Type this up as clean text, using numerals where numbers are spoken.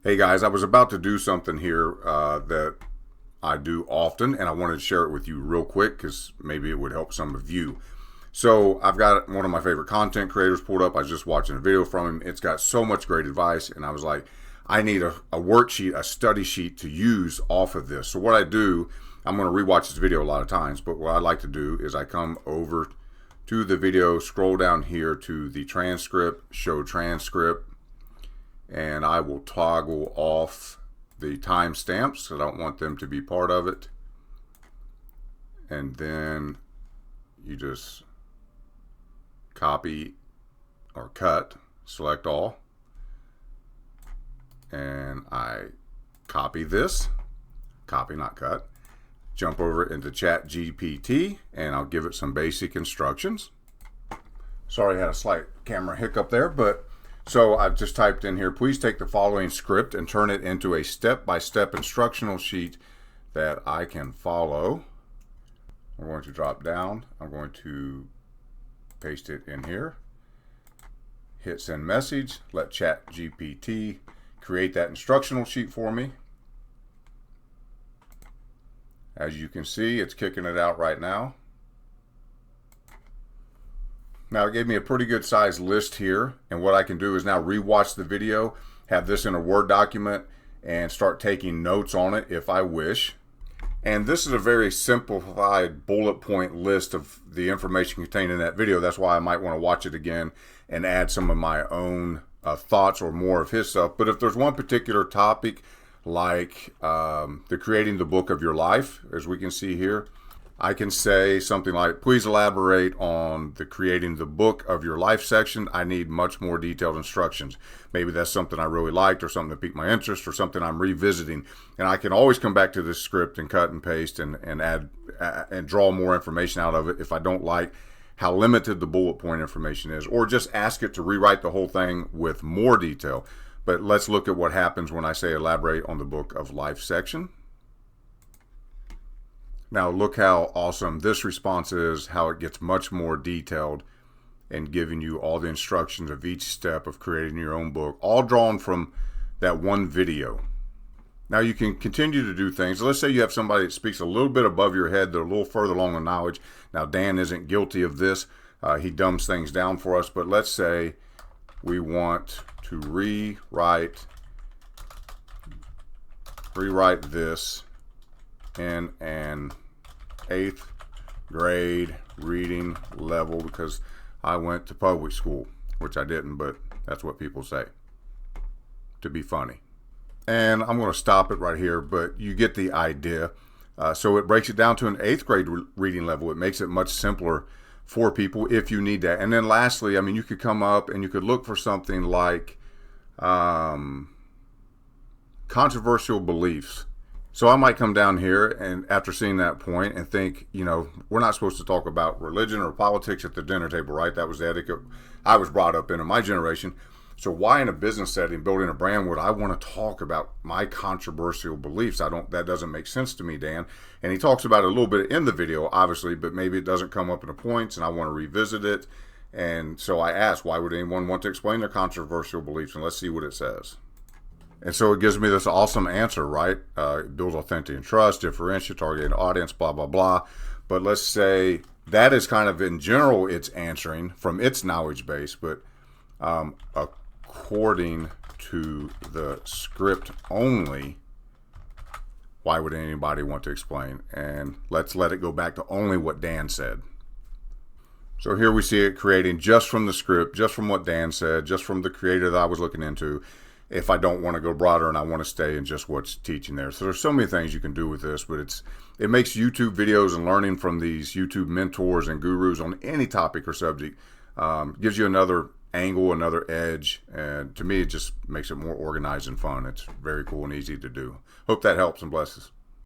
Hey guys, I was about to do something here that I do often, and I wanted to share it with you real quick because maybe it would help some of you. So I've got one of my favorite content creators pulled up. I was just watching a video from him. It's got so much great advice, and I was like, I need a worksheet, a study sheet to use off of this. So what I do, I'm going to rewatch this video a lot of times, but what I like to do is I come over to the video, scroll down here to the transcript, show transcript, and I will toggle off the timestamps. I don't want them to be part of it. And then you just copy or cut, select all, and I copy this, copy not cut, jump over into ChatGPT, and I'll give it some basic instructions. Sorry I had a slight camera hiccup there, but so I've just typed in here, please take the following script and turn it into a step-by-step instructional sheet that I can follow. I'm going to drop down. I'm going to paste it in here. Hit send message. Let ChatGPT create that instructional sheet for me. As you can see, it's kicking it out right now. Now it gave me a pretty good size list here, and what I can do is now rewatch the video, have this in a Word document, and start taking notes on it if I wish. And this is a very simplified bullet point list of the information contained in that video. That's why I might want to watch it again and add some of my own thoughts or more of his stuff. But if there's one particular topic like the creating the book of your life, as we can see here, I can say something like, please elaborate on the creating the book of your life section. I need much more detailed instructions. Maybe that's something I really liked or something that piqued my interest or something I'm revisiting. And I can always come back to this script and cut and paste and add and draw more information out of it if I don't like how limited the bullet point information is, or just ask it to rewrite the whole thing with more detail. But let's look at what happens when I say elaborate on the book of life section. Now look how awesome this response is, how it gets much more detailed and giving you all the instructions of each step of creating your own book, all drawn from that one video. Now you can continue to do things. Let's say you have somebody that speaks a little bit above your head, they're a little further along in knowledge. Now Dan isn't guilty of this. He dumbs things down for us, but let's say we want to rewrite this in an 8th grade reading level, because I went to public school, which I didn't, but that's what people say to be funny. And I'm going to stop it right here, but you get the idea. So it breaks it down to an 8th grade reading level. It makes it much simpler for people if you need that. And then lastly, I mean, you could come up and you could look for something like controversial beliefs. So I might come down here and after seeing that point and think, you know, we're not supposed to talk about religion or politics at the dinner table, right? That was the etiquette I was brought up in my generation. So why in a business setting, building a brand, would I want to talk about my controversial beliefs? That doesn't make sense to me, Dan. And he talks about it a little bit in the video, obviously, but maybe it doesn't come up in the points and I want to revisit it. And so I asked, why would anyone want to explain their controversial beliefs? And let's see what it says. And so it gives me this awesome answer, right? It builds authentic and trust, differentiate, targeted audience, blah, blah, blah. But let's say that is kind of in general it's answering from its knowledge base, but according to the script only, why would anybody want to explain? And let's let it go back to only what Dan said. So here we see it creating just from the script, just from what Dan said, just from the creator that I was looking into, if I don't want to go broader and I want to stay in just what's teaching there. So there's so many things you can do with this, but it makes YouTube videos and learning from these YouTube mentors and gurus on any topic or subject, gives you another angle, another edge, and to me it just makes it more organized and fun. It's very cool and easy to do. Hope that helps and blesses.